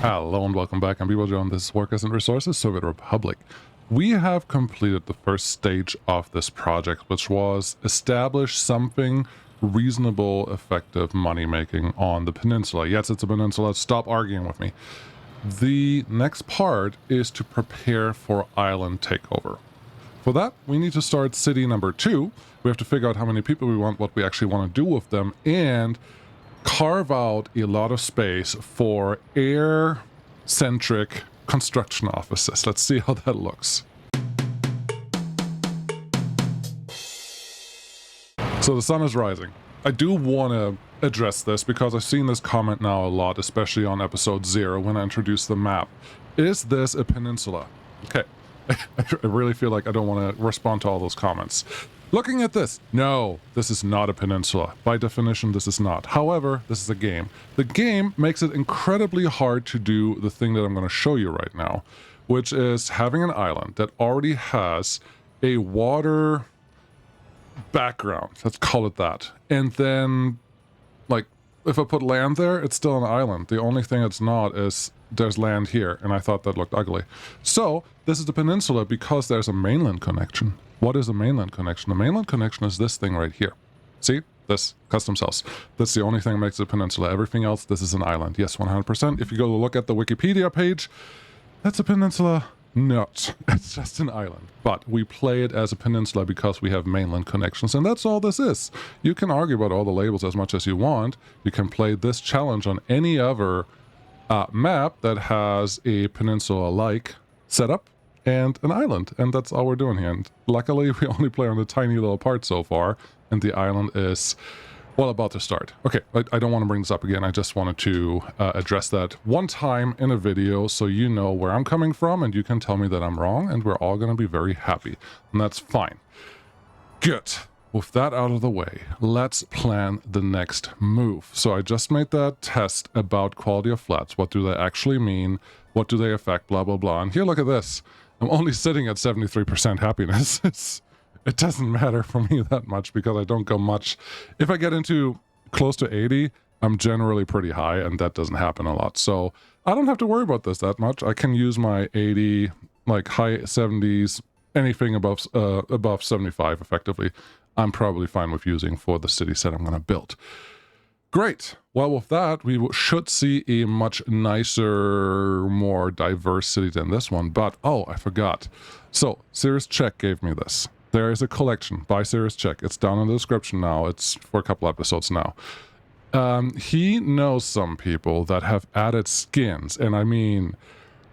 Hello and welcome back. I'm Joe, and this is Workers and Resources Soviet Republic. We have completed the first stage of this project, which was establish something reasonable, effective money making on the peninsula. Yes, it's a peninsula. Stop arguing with me. The next part is to prepare for island takeover. For that, we need to start city number 2. We have to figure out how many people we want, what we actually want to do with them, and carve out a lot of space for air-centric construction offices. Let's see how that looks. So the sun is rising. I do want to address this because I've seen this comment now a lot, especially on episode 0 when I introduced the map. Is this a peninsula? Okay, I really feel like I don't want to respond to all those comments. Looking at this, no, this is not a peninsula. By definition, this is not. However, this is a game. The game makes it incredibly hard to do the thing that I'm going to show you right now, which is having an island that already has a water background, let's call it that. And then, like, if I put land there, it's still an island. The only thing it's not is there's land here, and I thought that looked ugly. So, this is the peninsula because there's a mainland connection. What is a mainland connection? The mainland connection is this thing right here. See? This customs house. That's the only thing that makes it a peninsula. Everything else, this is an island. Yes, 100%. If you go to look at the Wikipedia page, that's a peninsula. No, it's just an island. But we play it as a peninsula because we have mainland connections, and that's all this is. You can argue about all the labels as much as you want. You can play this challenge on any other map that has a peninsula-like setup and an island, and that's all we're doing here. And luckily, we only play on the tiny little part so far, and the island is, well, about to start. Okay, I don't want to bring this up again. I just wanted to address that one time in a video so you know where I'm coming from, and you can tell me that I'm wrong, and we're all going to be very happy, and that's fine. Good. With that out of the way, let's plan the next move. So I just made that test about quality of flats. What do they actually mean? What do they affect? Blah, blah, blah. And here, look at this. I'm only sitting at 73% happiness. It doesn't matter for me that much because I don't go much. If I get into close to 80, I'm generally pretty high, and that doesn't happen a lot. So I don't have to worry about this that much. I can use my 80, like high 70s, anything above 75 effectively. I'm probably fine with using for the city set I'm going to build. Great. Well, with that, we should see a much nicer, more diverse city than this one. But, oh, I forgot. So, Serious Check gave me this. There is a collection by Serious Check. It's down in the description now. It's for a couple episodes now. He knows some people that have added skins, and I mean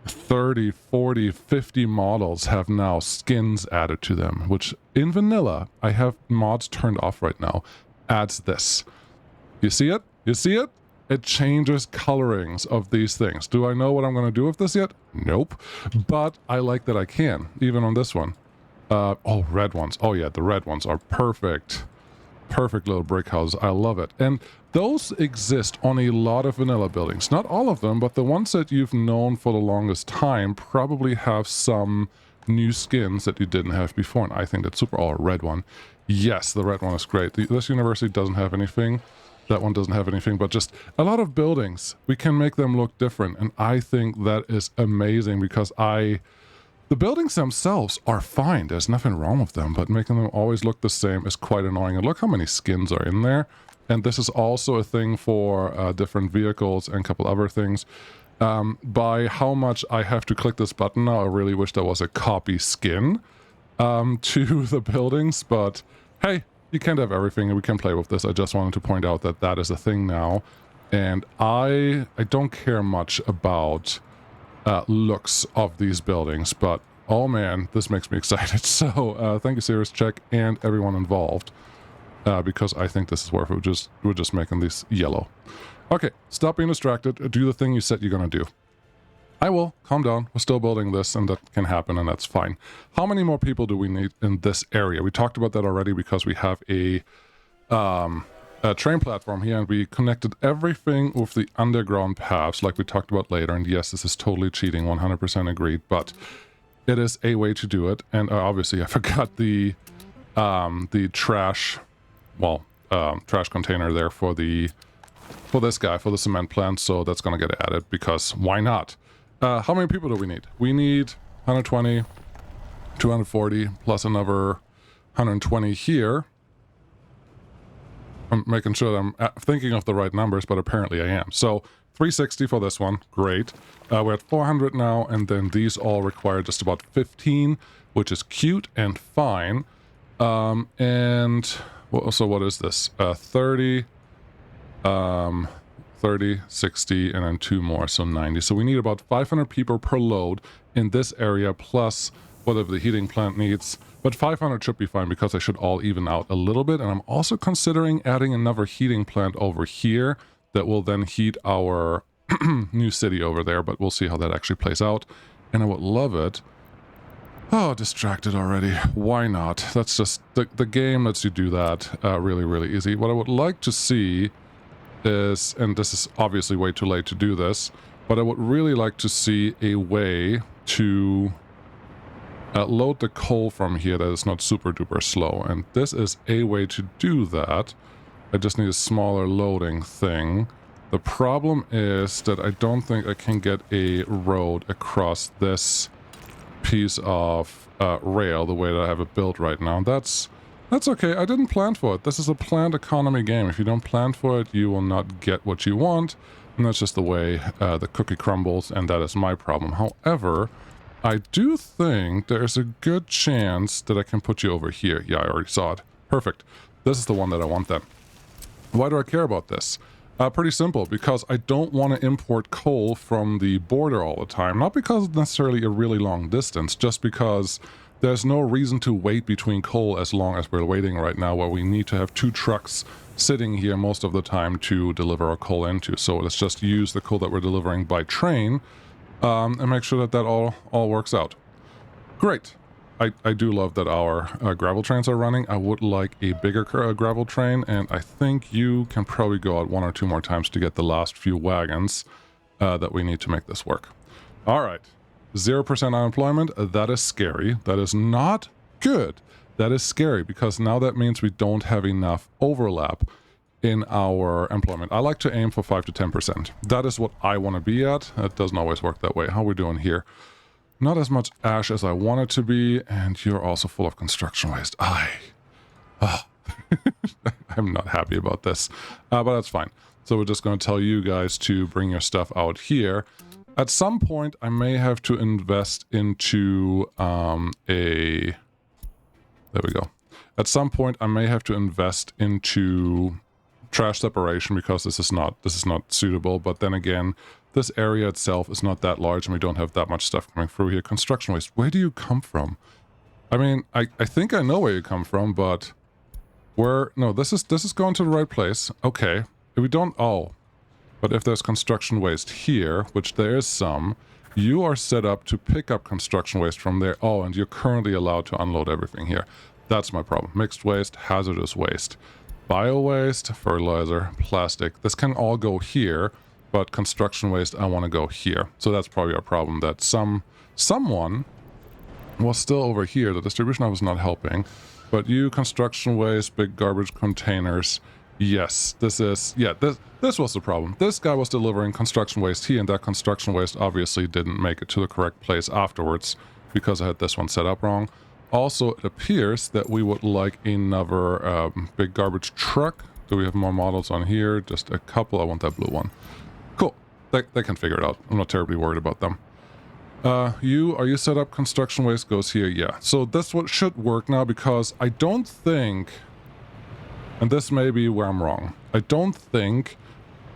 30, 40, 50 models have now skins added to them, which in vanilla, I have mods turned off right now, adds this. You see it? You see it? It changes colorings of these things. Do I know what I'm going to do with this yet? Nope. But I like that I can, even on this one. Oh, red ones. Oh yeah, the red ones are perfect. Perfect little brick houses. I love it. And those exist on a lot of vanilla buildings. Not all of them, but the ones that you've known for the longest time probably have some new skins that you didn't have before. And I think that's super. Oh, a red one. Yes, the red one is great. This university doesn't have anything. That one doesn't have anything, but just a lot of buildings. We can make them look different. And I think that is amazing because the buildings themselves are fine. There's nothing wrong with them, but making them always look the same is quite annoying. And look how many skins are in there. And this is also a thing for different vehicles and a couple other things. By how much I have to click this button now, I really wish there was a copy skin to the buildings, but hey, you can't have everything and we can play with this. I just wanted to point out that that is a thing now. And I don't care much about looks of these buildings, but oh man, this makes me excited. So thank you, Serious Check, and everyone involved, because I think this is worth it. We're just making these yellow. Okay, stop being distracted. Do the thing you said you're gonna do. I will. Calm down. We're still building this, and that can happen, and that's fine. How many more people do we need in this area? We talked about that already because we have a train platform here, and we connected everything with the underground paths like we talked about later. And yes, this is totally cheating, 100% agreed, but it is a way to do it. And obviously I forgot the trash, trash container there for the for this guy, for the cement plant, so that's gonna get added, because why not? How many people do we need? We need 120, 240, plus another 120 here. I'm making sure that I'm thinking of the right numbers, but apparently I am. So 360 for this one, great. We're at 400 now, and then these all require just about 15, which is cute and fine. And so what is this? 30, 30, 60, and then 2 more, so 90. So we need about 500 people per load in this area, plus whatever the heating plant needs. But 500 should be fine, because they should all even out a little bit. And I'm also considering adding another heating plant over here that will then heat our new city over there, but we'll see how that actually plays out. And I would love it. Oh, distracted already. Why not? That's just, the game lets you do that really, really easy. What I would like to see is, and this is obviously way too late to do this, but I would really like to see a way to load the coal from here that is not super duper slow. And this is a way to do that. I just need a smaller loading thing. The problem is that I don't think I can get a road across this piece of rail the way that I have it built right now. That's okay. I didn't plan for it. This is a planned economy game. If you don't plan for it, you will not get what you want. And that's just the way the cookie crumbles, and that is my problem. However, I do think there's a good chance that I can put you over here. Yeah, I already saw it. Perfect. This is the one that I want then. Why do I care about this? Pretty simple, because I don't want to import coal from the border all the time. Not because it's necessarily a really long distance, just because there's no reason to wait between coal as long as we're waiting right now, where we need to have 2 trucks sitting here most of the time to deliver our coal into. So let's just use the coal that we're delivering by train and make sure that that all works out. Great. I do love that our gravel trains are running. I would like a bigger gravel train, and I think you can probably go out 1 or 2 more times to get the last few wagons that we need to make this work. All right. 0% unemployment. That is scary. That is not good. That is scary, because now that means we don't have enough overlap in our employment. I like to aim for 5 to 10%. That is what I want to be at. It doesn't always work that way. How are we doing here? Not as much ash as I want it to be, and you're also full of construction waste. I'm not happy about this, but that's fine. So we're just going to tell you guys to bring your stuff out here. At some point, I may have to invest into there we go. At some point, I may have to invest into trash separation, because this is not suitable. But then again, this area itself is not that large, and we don't have that much stuff coming through here. Construction waste, where do you come from? I mean, I think I know where you come from, but no, this is going to the right place. Okay, if we don't, but if there's construction waste here, which there is some, you are set up to pick up construction waste from there. Oh, and you're currently allowed to unload everything here. That's my problem. Mixed waste, hazardous waste, bio waste, fertilizer, plastic. This can all go here, but construction waste, I want to go here. So that's probably our problem, that someone was still over here. The distribution hub was not helping. But you, construction waste, big garbage containers. Yes, this was the problem. This guy was delivering construction waste here, and that construction waste obviously didn't make it to the correct place afterwards, because I had this one set up wrong. Also, it appears that we would like another big garbage truck. Do we have more models on here? Just a couple. I want that blue one. Cool. They can figure it out. I'm not terribly worried about them. Are you set up? Construction waste goes here. Yeah. So that's what should work now, because I don't think, and this may be where I'm wrong, I don't think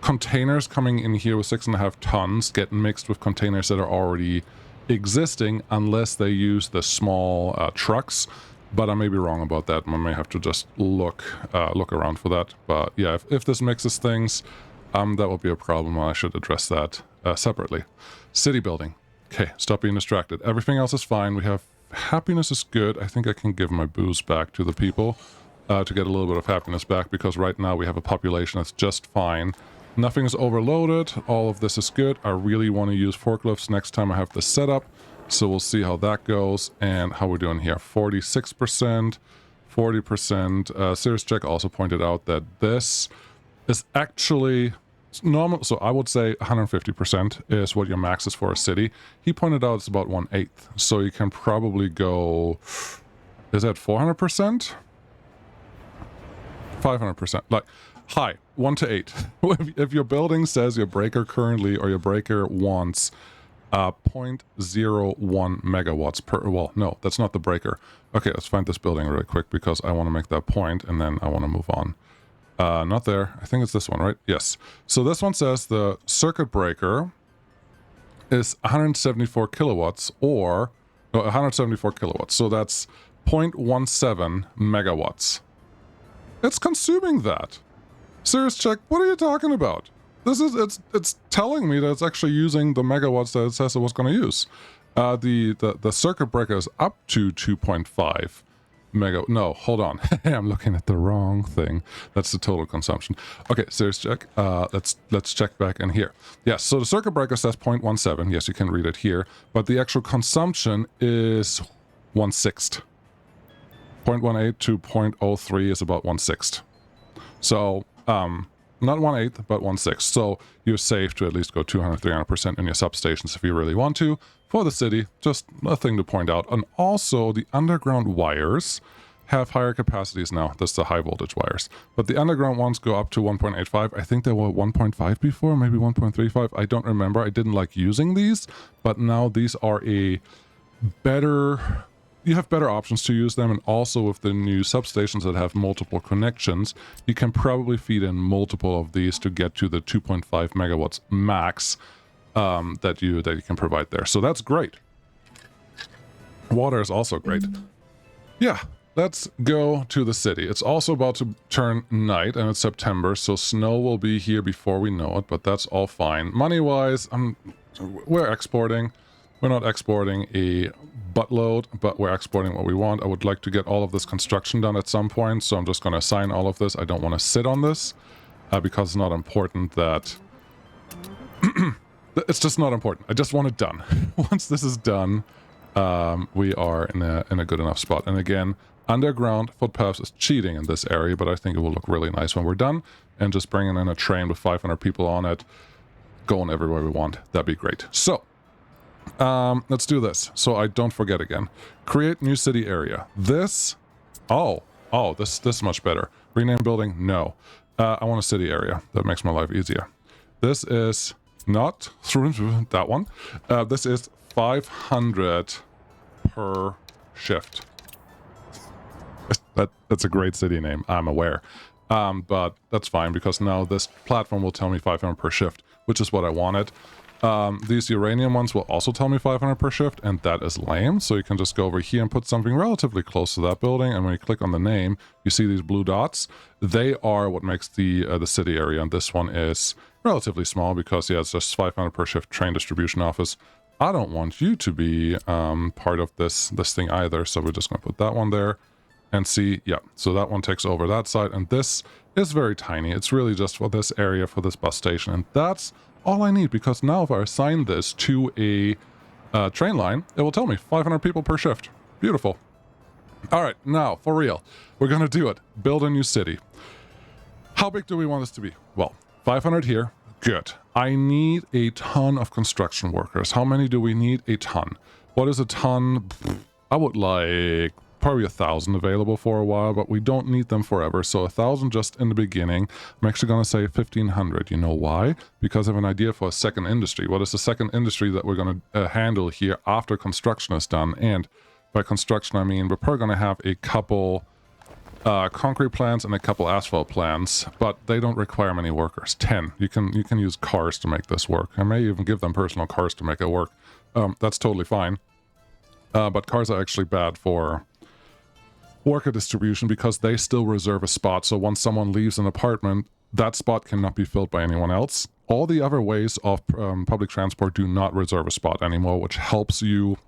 containers coming in here with 6.5 tons get mixed with containers that are already existing, unless they use the small trucks. But I may be wrong about that. I may have to just look around for that. But yeah, if this mixes things, that will be a problem. I should address that separately. City building. Okay, stop being distracted. Everything else is fine. We have happiness is good. I think I can give my booze back to the people to get a little bit of happiness back, because right now we have a population that's just fine. Nothing is overloaded. All of this is good. I really want to use forklifts next time I have this set up. So we'll see how that goes and how we're doing here. 46%, 40%. Serious Check also pointed out that this is actually normal, so I would say 150% is what your max is for a city. He pointed out it's about 1/8, so you can probably go, is that 400%? 500%, like high, 1 to 8. If your building says your breaker currently, or your breaker wants 0.01 megawatts per, well, no, that's not the breaker. Okay, let's find this building really quick because I want to make that point and then I want to move on. Not there. I think it's this one, right? Yes. So this one says the circuit breaker is 174 kilowatts, or no, 174 kilowatts. So that's 0.17 megawatts. It's consuming that. Serious check. What are you talking about? This is, it's telling me that it's actually using the megawatts that it says it was going to use. The circuit breaker is up to 2.5 mega. No, hold on. I'm looking at the wrong thing. That's the total consumption. Okay, serious check. Let's check back in here. Yes, so the circuit breaker says 0.17. Yes, you can read it here. But the actual consumption is 1/6. 0.18 to 0.03 is about 1/6. So, not 1/8, but 1/6. So you're safe to at least go 200-300% in your substations if you really want to. For the city, just a thing to point out. And also, the underground wires have higher capacities now. That's the high voltage wires. But the underground ones go up to 1.85. I think they were 1.5 before, maybe 1.35. I don't remember. I didn't like using these, but now these are a better... You have better options to use them, and also with the new substations that have multiple connections, you can probably feed in multiple of these to get to the 2.5 megawatts max that you can provide there. So that's great. Water is also great. Yeah, let's go to the city. It's also about to turn night, and it's September, so snow will be here before we know it, but that's all fine. Money-wise, we're exporting. We're not exporting a buttload, but we're exporting what we want. I would like to get all of this construction done at some point, so I'm just going to assign all of this. I don't want to sit on this because it's not important that... it's just not important. I just want it done. Once this is done, we are in a good enough spot. And again, underground footpaths is cheating in this area, but I think it will look really nice when we're done. And just bringing in a train with 500 people on it, going everywhere we want. That'd be great. So... let's do this so I don't forget again. Create new city area. This, this is much better. Rename building, no. I want a city area. That makes my life easier. This is not that one. This is 500 per shift. That's a great city name, I'm aware. But that's fine because now this platform will tell me 500 per shift, which is what I wanted. These uranium ones will also tell me 500 per shift, and that is lame. So you can just go over here and put something relatively close to that building, and when you click on the name, you see these blue dots. They are what makes the city area, and this one is relatively small because, yeah, it's just 500 per shift train distribution office. I don't want you to be part of this thing either, so we're just going to put that one there and see, yeah, so that one takes over that side, and this is very tiny. It's really just for this area, for this bus station, and that's all I need, because now if I assign this to a train line, it will tell me 500 people per shift. Beautiful. All right, now, for real, we're going to do it. Build a new city. How big do we want this to be? Well, 500 here. Good. I need a ton of construction workers. How many do we need? A ton. What is a ton? I would like... probably 1,000 available for a while, but we don't need them forever. So 1,000 just in the beginning. I'm actually going to say 1,500. You know why? Because I have an idea for a second industry. What is the second industry that we're going to handle here after construction is done? And by construction, I mean we're probably going to have a couple concrete plants and a couple asphalt plants, but they don't require many workers. 10. You can use cars to make this work. I may even give them personal cars to make it work. That's totally fine. But cars are actually bad for worker distribution because they still reserve a spot. So once someone leaves an apartment, that spot cannot be filled by anyone else. All the other ways of public transport do not reserve a spot anymore, which helps you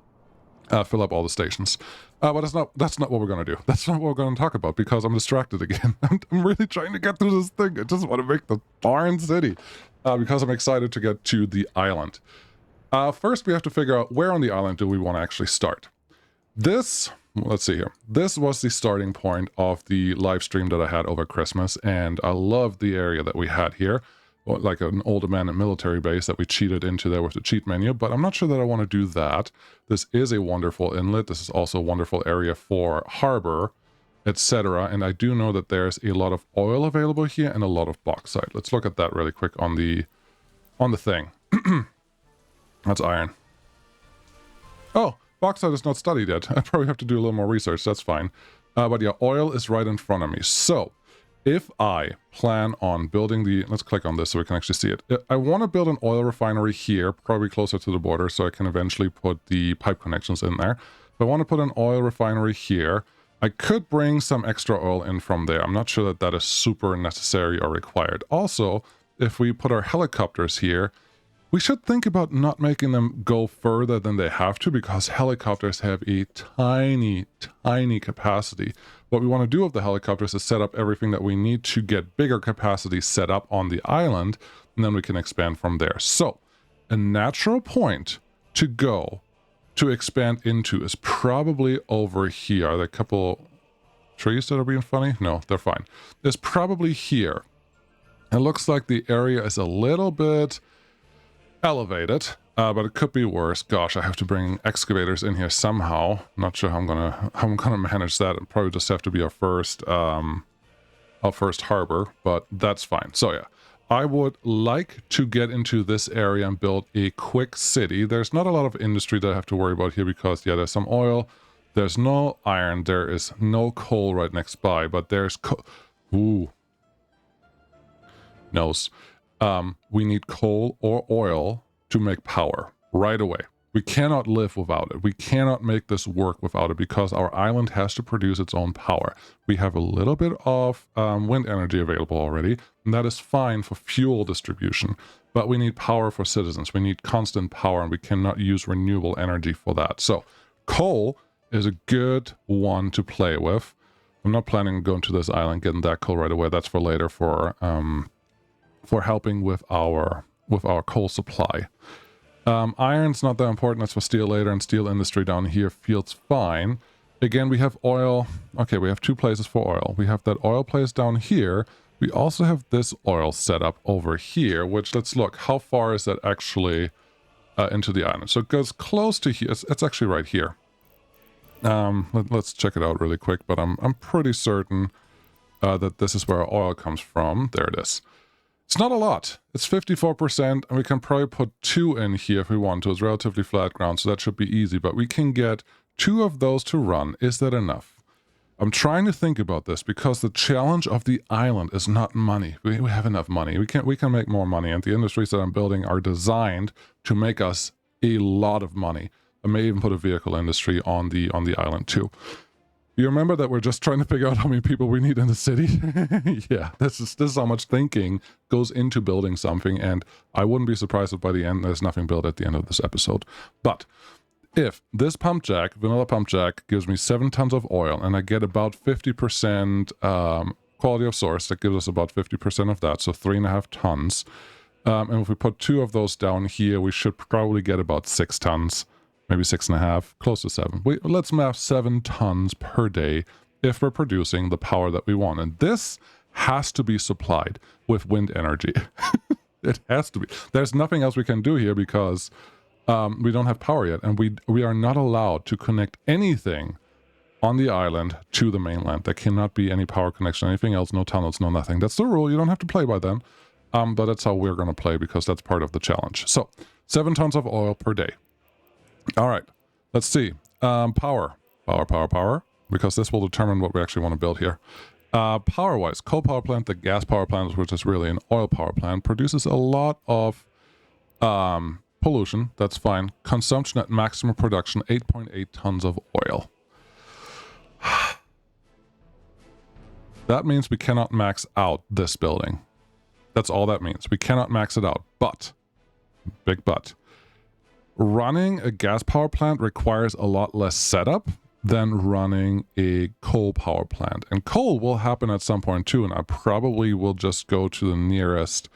fill up all the stations. But that's not what we're going to do. That's not what we're going to talk about because I'm distracted again. I'm really trying to get through this thing. I just want to make the darn city because I'm excited to get to the island. First, we have to figure out where on the island do we want to actually start. Let's see here. This was the starting point of the live stream that I had over Christmas, and I love the area that we had here. like an old abandoned military base that we cheated into there with the cheat menu, but I'm not sure that I want to do that. This is a wonderful inlet. This is also a wonderful area for harbor, etc. And I do know that there's a lot of oil available here and a lot of bauxite. Let's look at that really quick on the thing. That's iron. Oh, bauxite is not studied yet. I probably have to do a little more research. That's fine. But yeah, oil is right in front of me. So if I plan on building let's click on this so we can actually see it. I want to build an oil refinery here, probably closer to the border, so I can eventually put the pipe connections in there. If I want to put an oil refinery here, I could bring some extra oil in from there. I'm not sure that that is super necessary or required. Also, if we put our helicopters here, we should think about not making them go further than they have to, because helicopters have a tiny, tiny capacity. What we want to do with the helicopters is set up everything that we need to get bigger capacity set up on the island, and then we can expand from there. So, a natural point to go to expand into is probably over here. Are there a couple trees that are being funny? No, they're fine. It's probably here. It looks like the area is a little bit elevated, but it could be worse. Gosh, I have to bring excavators in here somehow. I'm not sure how I'm gonna manage that. It'll probably just have to be our first harbor, but that's fine. So yeah, I would like to get into this area and build a quick city. There's not a lot of industry that I have to worry about here because yeah, there's some oil, there's no iron, there is no coal right next by, but there's ooh, nose. We need coal or oil to make power right away. We cannot live without it. We cannot make this work without it because our island has to produce its own power. We have a little bit of wind energy available already, and that is fine for fuel distribution. But we need power for citizens. We need constant power, and we cannot use renewable energy for that. So coal is a good one to play with. I'm not planning on going to this island, getting that coal right away. That's for later for helping with our coal supply. Iron's not that important. That's for steel later, and steel industry down here feels fine. Again, we have oil. Okay, we have two places for oil. We have that oil place down here. We also have this oil set up over here, which, let's look. How far is that actually into the island? So it goes close to here. It's actually right here. Let's check it out really quick, but I'm pretty certain that this is where our oil comes from. There it is. It's not a lot. It's 54%, and we can probably put 2 in here if we want to. It's relatively flat ground, so that should be easy, but we can get 2 of those to run. Is that enough? I'm trying to think about this because the challenge of the island is not money. We have enough money. We can make more money, and the industries that I'm building are designed to make us a lot of money. I may even put a vehicle industry on the island too. You remember that we're just trying to figure out how many people we need in the city? Yeah, this is how much thinking goes into building something, and I wouldn't be surprised if by the end there's nothing built at the end of this episode. But if this pump jack, vanilla pump jack, gives me 7 tons of oil, and I get about 50% quality of source, that gives us about 50% of that, so 3.5 tons. And if we put 2 of those down here, we should probably get about 6 tons. Maybe 6.5, close to 7. Let's math 7 tons per day if we're producing the power that we want. And this has to be supplied with wind energy. It has to be. There's nothing else we can do here because we don't have power yet. And we are not allowed to connect anything on the island to the mainland. There cannot be any power connection, anything else, no tunnels, no nothing. That's the rule. You don't have to play by them. But that's how we're going to play because that's part of the challenge. So 7 tons of oil per day. All right, let's see. Power, because this will determine what we actually want to build here. Power-wise, coal power plant, the gas power plant, which is really an oil power plant, produces a lot of pollution. That's fine. Consumption at maximum production, 8.8 tons of oil. That means we cannot max out this building. That's all that means. We cannot max it out. But, big but, running a gas power plant requires a lot less setup than running a coal power plant. And coal will happen at some point too, and I probably will just go to the nearest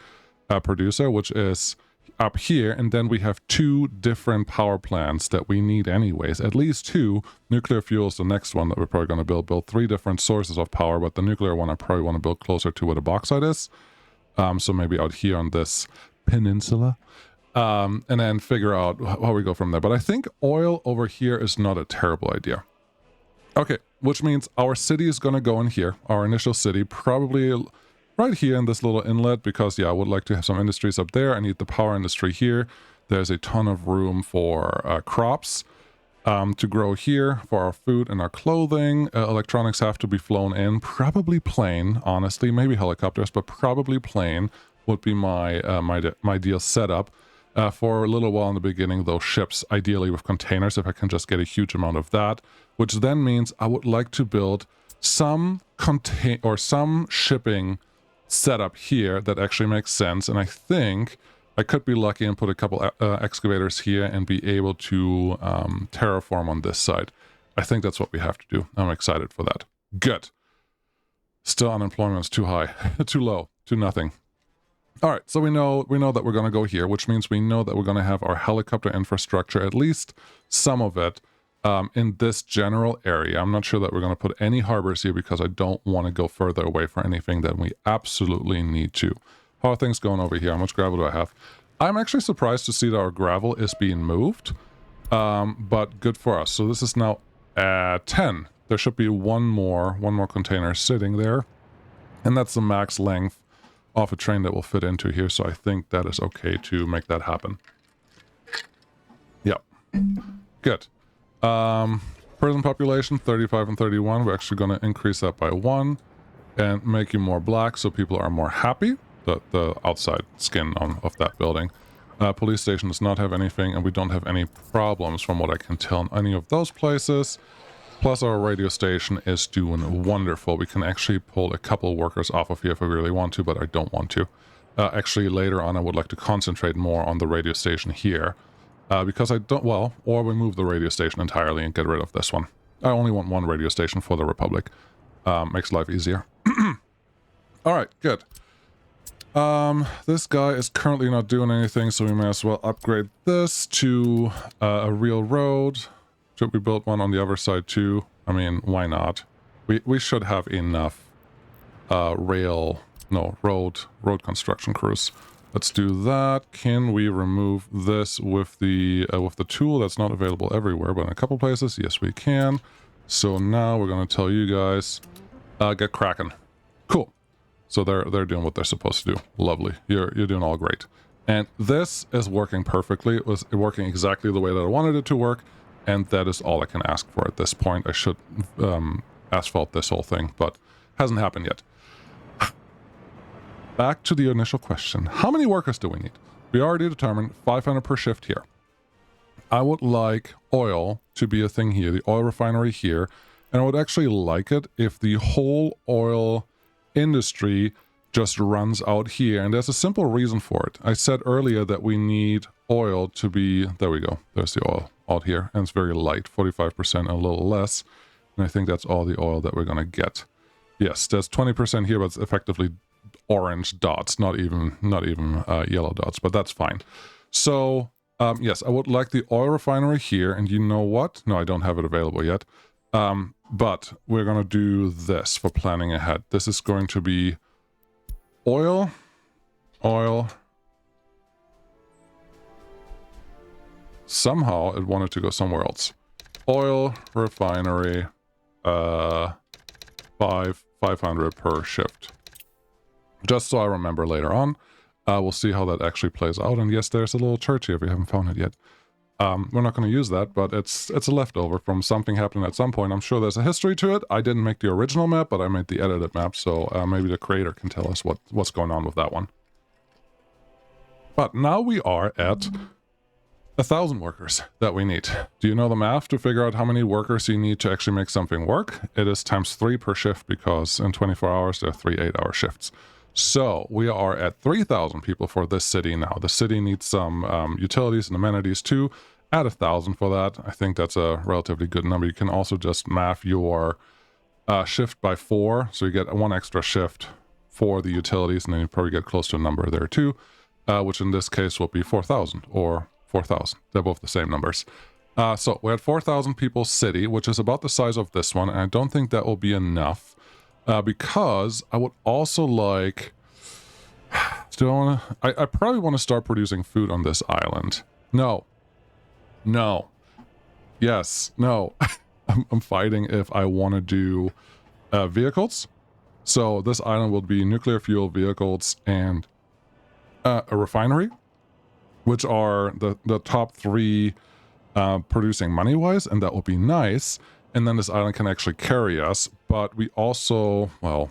producer, which is up here, and then we have 2 different power plants that we need anyways. At least 2. Nuclear fuel is the next one that we're probably going to build 3 different sources of power, but the nuclear one I probably want to build closer to where the bauxite is. So maybe out here on this peninsula. And then figure out how we go from there. But I think oil over here is not a terrible idea. Okay, which means our city is going to go in here. Our initial city, probably right here in this little inlet, because, yeah, I would like to have some industries up there. I need the power industry here. There's a ton of room for crops to grow here for our food and our clothing. Electronics have to be flown in, probably plane, honestly, maybe helicopters, but probably plane would be my ideal setup. For a little while in the beginning, those ships, ideally with containers, if I can just get a huge amount of that, which then means I would like to build some shipping setup here that actually makes sense. And I think I could be lucky and put a couple excavators here and be able to terraform on this side. I think that's what we have to do. I'm excited for that. Good. Still unemployment is too high, too low, too nothing. All right, so we know that we're going to go here, which means we know that we're going to have our helicopter infrastructure, at least some of it, in this general area. I'm not sure that we're going to put any harbors here because I don't want to go further away for anything than we absolutely need to. How are things going over here? How much gravel do I have? I'm actually surprised to see that our gravel is being moved, but good for us. So this is now at 10. There should be one more container sitting there, and that's the max length off a train that will fit into here, so I think that is okay to make that happen. Yep. Good. Prison population, 35 and 31. We're actually going to increase that by 1 and make you more black so people are more happy. The outside skin of that building. Police station does not have anything, and we don't have any problems from what I can tell in any of those places. Plus our radio station is doing wonderful. We can actually pull a couple workers off of here if we really want to, but I don't want to. Actually, later on, I would like to concentrate more on the radio station here. Because I don't, well, or we move the radio station entirely and get rid of this one. I only want one radio station for the Republic. Makes life easier. Alright, good. This guy is currently not doing anything, so we may as well upgrade this to a real road. Should we build one on the other side too? I mean, why not? We should have enough road construction crews. Let's do that. Can we remove this with the tool? That's not available everywhere, but in a couple places, yes, we can. So now we're going to tell you guys, get cracking. Cool. So they're doing what they're supposed to do. Lovely. You're doing all great. And this is working perfectly. It was working exactly the way that I wanted it to work. And that is all I can ask for at this point. I should asphalt this whole thing, but hasn't happened yet. Back to the initial question. How many workers do we need? We already determined 500 per shift here. I would like oil to be a thing here, the oil refinery here. And I would actually like it if the whole oil industry just runs out here. And there's a simple reason for it. I said earlier that we need oil to be, there we go. There's the oil out here. And it's very light, 45%, a little less. And I think that's all the oil that we're going to get. Yes, there's 20% here, but it's effectively orange dots, not even yellow dots, but that's fine. So yes, I would like the oil refinery here, and you know what? No, I don't have it available yet. But we're gonna do this for planning ahead. This is going to be oil. Somehow it wanted to go somewhere else. Oil refinery, 500 per shift. Just so I remember later on. We'll see how that actually plays out. And yes, there's a little church here if you haven't found it yet. We're not going to use that, but it's a leftover from something happening at some point. I'm sure there's a history to it. I didn't make the original map, but I made the edited map, so maybe the creator can tell us what's going on with that one. But now we are at 1,000 workers that we need. Do you know the math to figure out how many workers you need to actually make something work? It is times 3 per shift, because in 24 hours there are 3 8-hour shifts. So we are at 3,000 people for this city now. The city needs some utilities and amenities too. Add 1,000 for that. I think that's a relatively good number. You can also just math your shift by 4. So you get 1 extra shift for the utilities, and then you probably get close to a number there too, which in this case will be 4,000 or 4,000. They're both the same numbers. So we're at 4,000 people city, which is about the size of this one. And I don't think that will be enough. Because I would also like Do I want to... I probably want to start producing food on this island. No. No. Yes. No. I'm fighting if I want to do vehicles. So this island will be nuclear fuel vehicles and a refinery, which are the top three producing money-wise, and that will be nice. And then this island can actually carry us, but we also, well,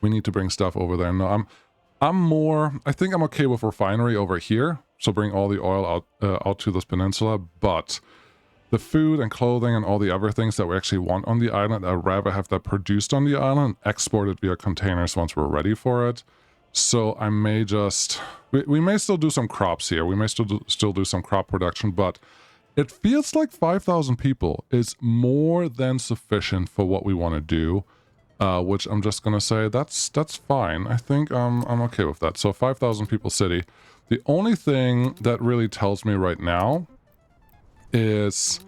we need to bring stuff over there. No, I think I'm okay with refinery over here, so bring all the oil out to this peninsula, but the food and clothing and all the other things that we actually want on the island, I'd rather have that produced on the island, exported via containers once we're ready for it. So I may just... We may still do some crops here. We may still do some crop production, but it feels like 5,000 people is more than sufficient for what we want to do, which I'm just going to say that's fine. I think I'm okay with that. So 5,000 people city. The only thing that really tells me right now is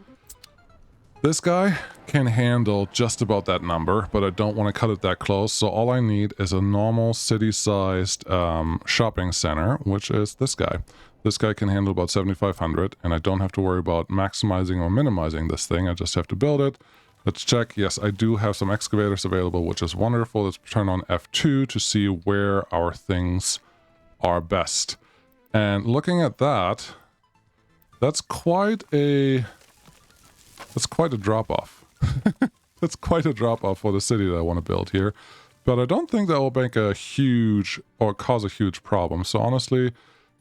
this guy can handle just about that number, but I don't want to cut it that close. So all I need is a normal city-sized shopping center, which is this guy. This guy can handle about 7,500, and I don't have to worry about maximizing or minimizing this thing. I just have to build it. Let's check. Yes, I do have some excavators available, which is wonderful. Let's turn on F2 to see where our things are best. And looking at that, that's quite a drop-off. That's quite a drop-off for the city that I want to build here. But I don't think that will make a huge, or cause a huge problem. So honestly,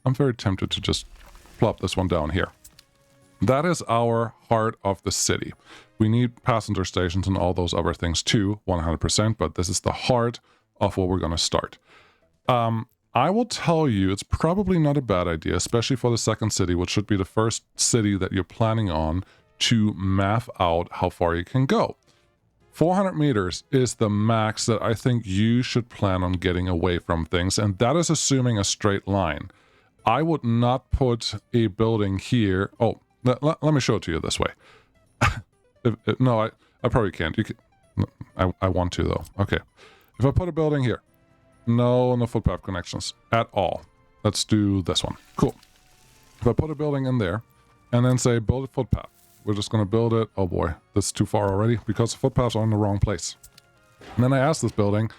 I'm very tempted to just plop this one down here. That is our heart of the city. We need passenger stations and all those other things too, 100%, but this is the heart of what we're going to start. I will tell you, it's probably not a bad idea, especially for the second city, which should be the first city that you're planning on, to map out how far you can go. 400 meters is the max that I think you should plan on getting away from things, and that is assuming a straight line. I would not put a building here. Oh, let me show it to you this way. No, I probably can't. You can, I want to, though. Okay. If I put a building here, no footpath connections at all. Let's do this one. Cool. If I put a building in there and then say build a footpath, we're just going to build it. Oh boy, this is too far already because the footpaths are in the wrong place. And then I asked this building,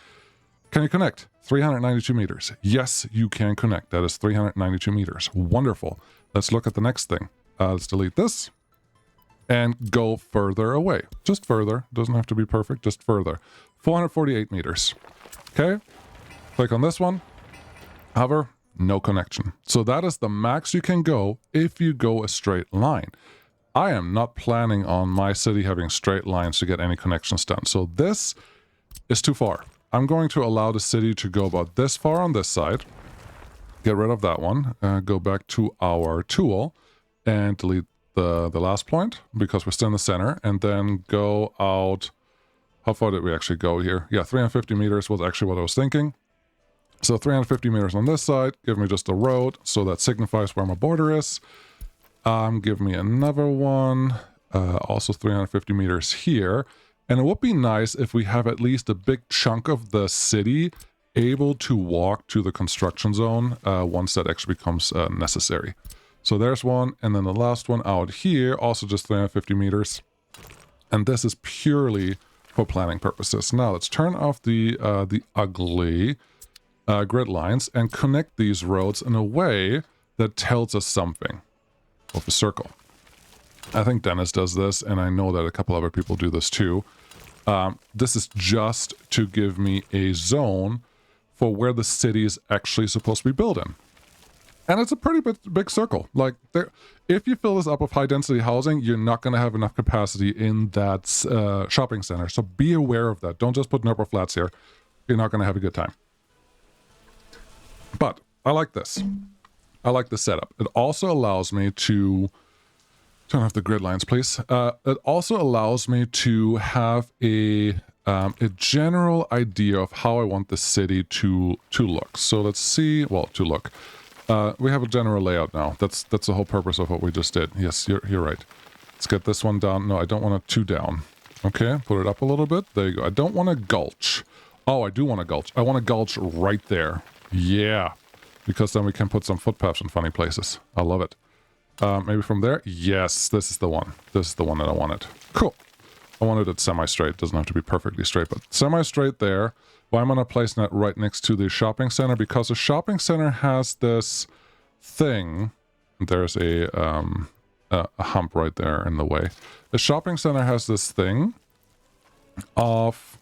can you connect? 392 meters. Yes, you can connect. That is 392 meters. Wonderful. Let's look at the next thing. Let's delete this and go further away. Just further. Doesn't have to be perfect, just further. 448 meters. Okay. Click on this one. Hover, no connection. So that is the max you can go if you go a straight line. I am not planning on my city having straight lines to get any connections done. So this is too far. I'm going to allow the city to go about this far on this side. Get rid of that one. Go back to our tool and delete the last point because we're still in the center. And then go out. How far did we actually go here? Yeah, 350 meters was actually what I was thinking. So 350 meters on this side. Give me just a road. So that signifies where my border is. Give me another one. Also 350 meters here. And it would be nice if we have at least a big chunk of the city able to walk to the construction zone once that actually becomes necessary. So there's one, and then the last one out here, also just 350 meters. And this is purely for planning purposes. Now let's turn off the ugly grid lines and connect these roads in a way that tells us something with a circle. I think Dennis does this, and I know that a couple other people do this too. This is just to give me a zone for where the city is actually supposed to be built in. And it's a pretty big circle. Like, if you fill this up with high-density housing, you're not going to have enough capacity in that shopping center. So be aware of that. Don't just put Nerpa flats here. You're not going to have a good time. But I like this. I like the setup. It also allows me to... Turn off the grid lines, please. It also allows me to have a general idea of how I want the city to look. So let's see. Well, to look. We have a general layout now. That's the whole purpose of what we just did. Yes, you're right. Let's get this one down. No, I don't want it too down. Okay, put it up a little bit. There you go. I don't want a gulch. Oh, I do want a gulch. I want a gulch right there. Yeah, because then we can put some footpaths in funny places. I love it. Maybe from there? Yes, this is the one. This is the one that I wanted. Cool. I wanted it semi-straight. It doesn't have to be perfectly straight, but semi-straight there. Why am I not placing it right next to the shopping center? Because the shopping center has this thing. There's a hump right there in the way. The shopping center has this thing of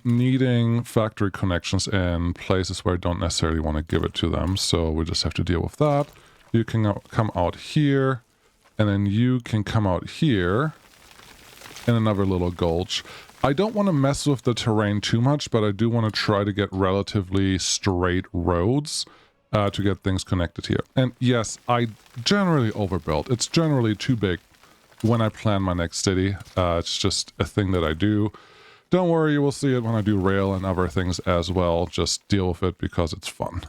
needing factory connections in places where I don't necessarily want to give it to them. So we just have to deal with that. You can come out here, and then you can come out here in another little gulch. I don't want to mess with the terrain too much, but I do want to try to get relatively straight roads to get things connected here. And yes, I generally overbuild. It's generally too big when I plan my next city. It's just a thing that I do. Don't worry, you will see it when I do rail and other things as well. Just deal with it because it's fun.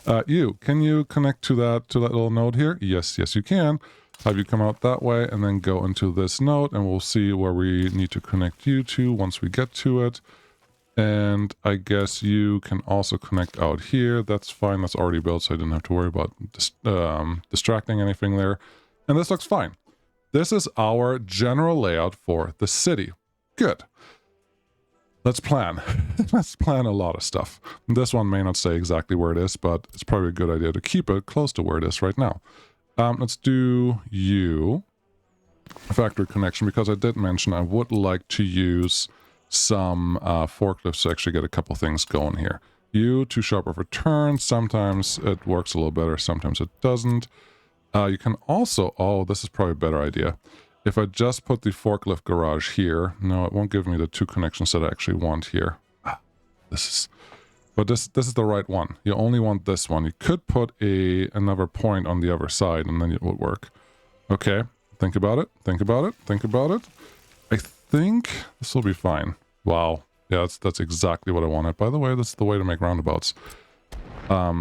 Can you connect to that little node here? Yes, you can. Have you come out that way and then go into this node, and we'll see where we need to connect you to once we get to it. And I guess you can also connect out here. That's fine. That's already built, so I didn't have to worry about distracting anything there. And this looks fine. This is our general layout for the city. Good. Let's plan. Let's plan a lot of stuff. This one may not say exactly where it is, but it's probably a good idea to keep it close to where it is right now. Let's do you. Factory connection, because I did mention I would like to use some forklifts to actually get a couple things going here. You to sharper return. Sometimes it works a little better, sometimes it doesn't. You can also, oh, this is probably a better idea. If I just put the forklift garage here, no, it won't give me the two connections that I actually want here. But this is the right one. You only want this one. You could put another point on the other side, and then it would work. Okay, think about it. Think about it. Think about it. I think this will be fine. Wow. Yeah, that's exactly what I wanted. By the way, that's the way to make roundabouts.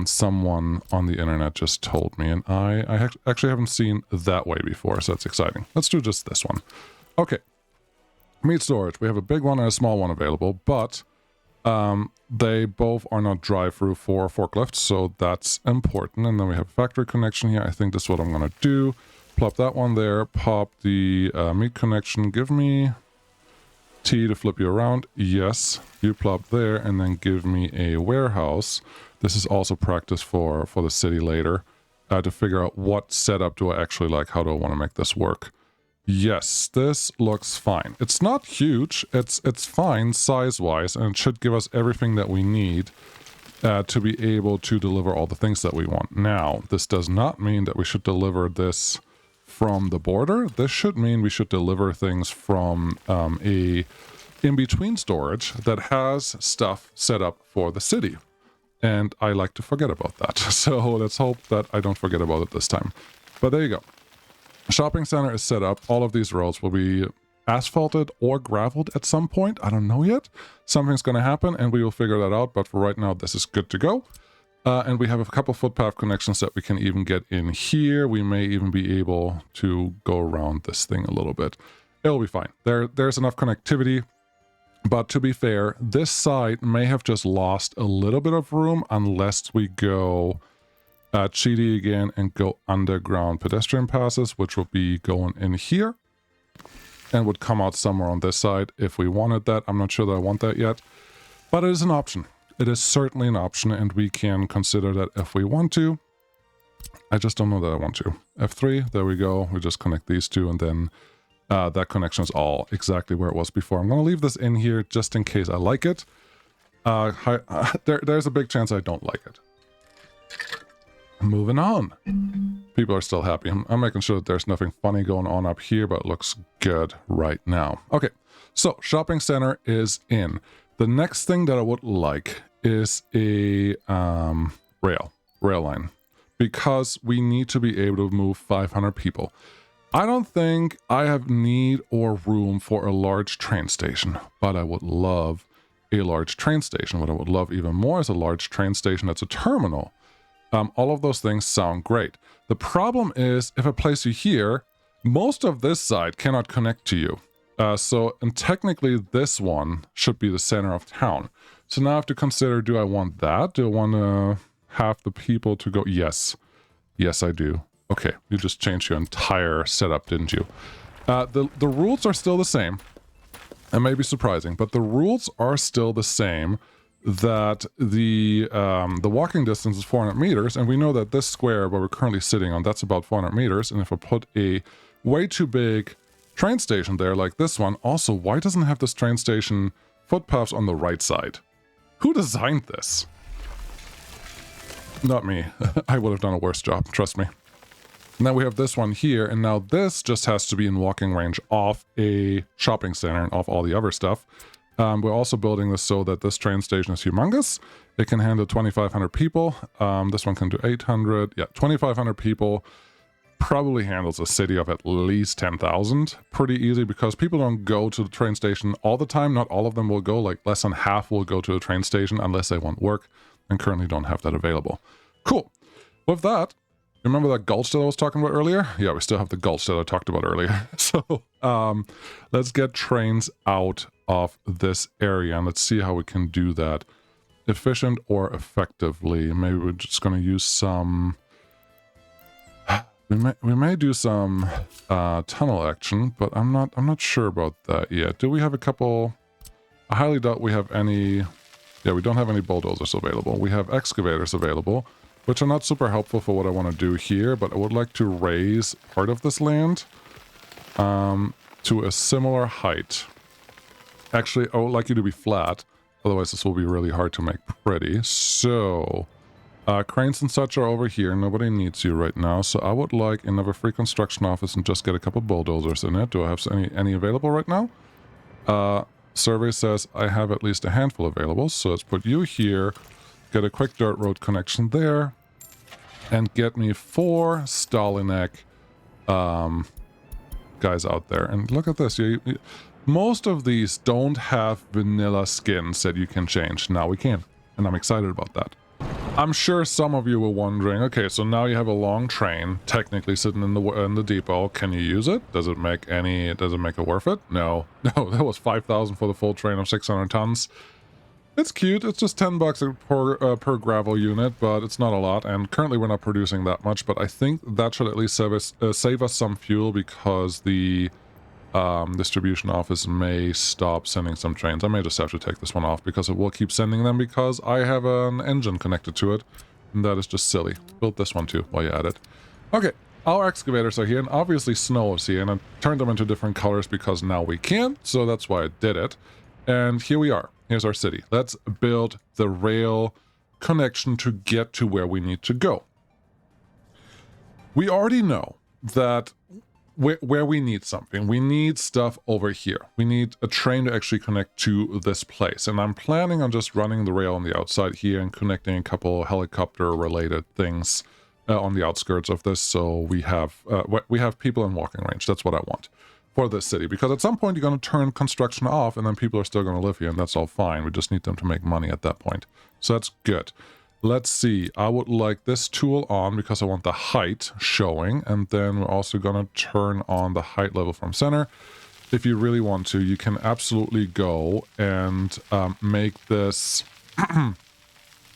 Someone on the internet just told me, and I actually haven't seen that way before, so that's exciting. Let's do just this one. Okay. Meat storage. We have a big one and a small one available, but they both are not drive-through for forklifts, so that's important. And then we have a factory connection here. I think this is what I'm going to do. Plop that one there. Pop the meat connection. Give me T to flip you around. Yes. You plop there, and then give me a warehouse. This is also practice for the city later, to figure out what setup do I actually like. How do I want to make this work? Yes, this looks fine. It's not huge. It's fine size-wise, and it should give us everything that we need to be able to deliver all the things that we want. Now, this does not mean that we should deliver this from the border. This should mean we should deliver things from a in-between storage that has stuff set up for the city. And I like to forget about that. So let's hope that I don't forget about it this time. But there you go. Shopping center is set up. All of these roads will be asphalted or graveled at some point. I don't know yet. Something's going to happen and we will figure that out. But for right now, this is good to go. And we have a couple footpath connections that we can even get in here. We may even be able to go around this thing a little bit. It'll be fine. There's enough connectivity. But to be fair, this side may have just lost a little bit of room unless we go cheaty again and go underground pedestrian passes, which will be going in here and would come out somewhere on this side if we wanted that. I'm not sure that I want that yet, but it is an option. It is certainly an option, and we can consider that if we want to. I just don't know that I want to. F3, there we go. We just connect these two, and then that connection is all exactly where it was before. I'm going to leave this in here just in case I like it. There's a big chance I don't like it. Moving on. People are still happy. I'm making sure that there's nothing funny going on up here, but it looks good right now. Okay, so shopping center is in. The next thing that I would like is a rail line, because we need to be able to move 500 people. I don't think I have need or room for a large train station, but I would love a large train station. What I would love even more is a large train station that's a terminal. All of those things sound great. The problem is, if I place you here, most of this side cannot connect to you. And technically this one should be the center of town. So now I have to consider, do I want that? Do I want to have the people to go? Yes. Yes, I do. Okay, you just changed your entire setup, didn't you? The rules are still the same. It may be surprising, but the rules are still the same, that the walking distance is 400 meters, and we know that this square where we're currently sitting on, that's about 400 meters, and if I put a way too big train station there like this one, also, why doesn't it have this train station footpaths on the right side? Who designed this? Not me. I would have done a worse job, trust me. Now we have this one here, and now this just has to be in walking range of a shopping center and off all the other stuff. We're also building this so that this train station is humongous. It can handle 2,500 people. This one can do 800. Yeah, 2,500 people. Probably handles a city of at least 10,000. Pretty easy because people don't go to the train station all the time. Not all of them will go. Like less than half will go to the train station unless they want work, and currently don't have that available. Cool. With that, remember that gulch that I was talking about earlier? Yeah, we still have the gulch that I talked about earlier. So let's get trains out of this area and let's see how we can do that efficient or effectively. Maybe we're just going to use some... We may do some tunnel action, but I'm not sure about that yet. Do we have a couple? I highly doubt we have any. Yeah, we don't have any bulldozers available. We have excavators available, which are not super helpful for what I want to do here, but I would like to raise part of this land to a similar height. Actually, I would like you to be flat, otherwise this will be really hard to make pretty. So cranes and such are over here. Nobody needs you right now, so I would like another free construction office and just get a couple bulldozers in it. Do I have any available right now? Survey says I have at least a handful available, so let's put you here, get a quick dirt road connection there, and get me 4 Stalinek guys out there. And look at this. Most of these don't have vanilla skins that you can change. Now we can, and I'm excited about that. I'm sure some of you were wondering, okay, so now you have a long train technically sitting in the depot. Can you use it? Does it make it worth it? No, that was 5,000 for the full train of 600 tons. It's cute. It's just 10 bucks per gravel unit, but it's not a lot. And currently we're not producing that much, but I think that should at least save us some fuel because the distribution office may stop sending some trains. I may just have to take this one off because it will keep sending them because I have an engine connected to it. And that is just silly. Build this one too while you're at it. Okay, our excavators are here, and obviously snow is here, and I turned them into different colors because now we can, so that's why I did it. And here we are. Here's our city. Let's build the rail connection to get to where we need to go. We already know that where we need something. We need stuff over here. We need a train to actually connect to this place. And I'm planning on just running the rail on the outside here and connecting a couple helicopter-related things on the outskirts of this. So we have people in walking range. That's what I want for this city. Because at some point you're going to turn construction off and then people are still going to live here and that's all fine. We just need them to make money at that point. So that's good. Let's see, I would like this tool on because I want the height showing, and then we're also going to turn on the height level from center. If you really want to, you can absolutely go and make this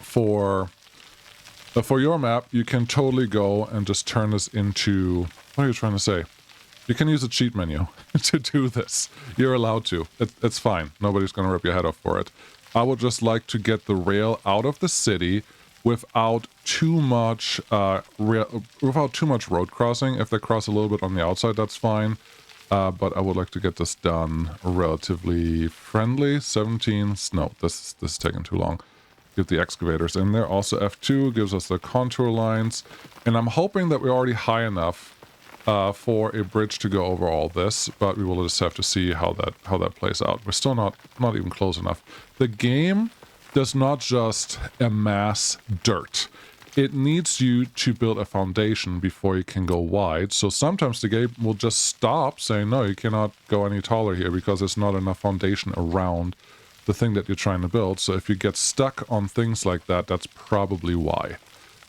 for your map. You can totally go and just turn this into, what are you trying to say? You can use a cheat menu to do this. You're allowed to. It's fine. Nobody's going to rip your head off for it. I would just like to get the rail out of the city without too much road crossing. If they cross a little bit on the outside, that's fine. But I would like to get this done relatively friendly. 17. No, this is taking too long. Get the excavators in there. Also F2 gives us the contour lines. And I'm hoping that we're already high enough for a bridge to go over all this, but we will just have to see how that plays out. We're still not even close enough. The game does not just amass dirt. It needs you to build a foundation before you can go wide. So sometimes the game will just stop saying, no, you cannot go any taller here because there's not enough foundation around the thing that you're trying to build. So if you get stuck on things like that, that's probably why.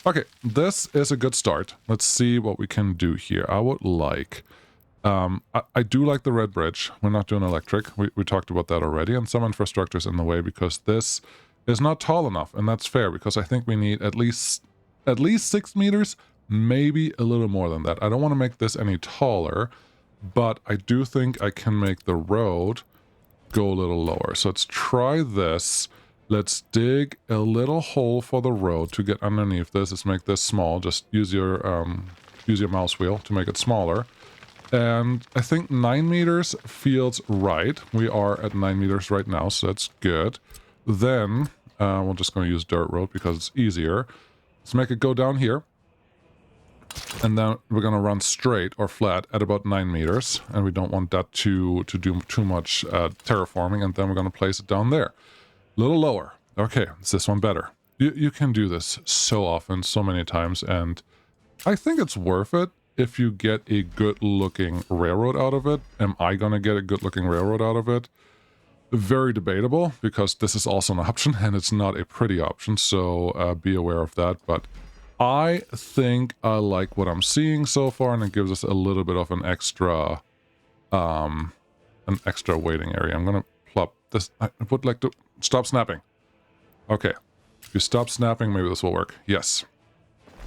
Okay, this is a good start. Let's see what we can do here. I would like... I do like the red bridge. We're not doing electric. We talked about that already. And some infrastructure's in the way because this is not tall enough, and that's fair because I think we need at least 6 meters, maybe a little more than that. I don't want to make this any taller, but I do think I can make the road go a little lower. So let's try this. Let's dig a little hole for the road to get underneath this. Let's make this small. Just use your mouse wheel to make it smaller. And I think 9 meters feels right. We are at 9 meters right now, so that's good. Then we're just going to use dirt road because it's easier. Let's make it go down here. And then we're going to run straight or flat at about 9 meters. And we don't want that to do too much terraforming. And then we're going to place it down there. A little lower. Okay, is this one better? You can do this so often, so many times. And I think it's worth it if you get a good-looking railroad out of it. Am I going to get a good-looking railroad out of it? Very debatable, because this is also an option, and it's not a pretty option. So be aware of that. But I think I like what I'm seeing so far, and it gives us a little bit of an extra waiting area. I'm gonna plop this. I would like to stop snapping. Okay, if you stop snapping, maybe this will work. Yes.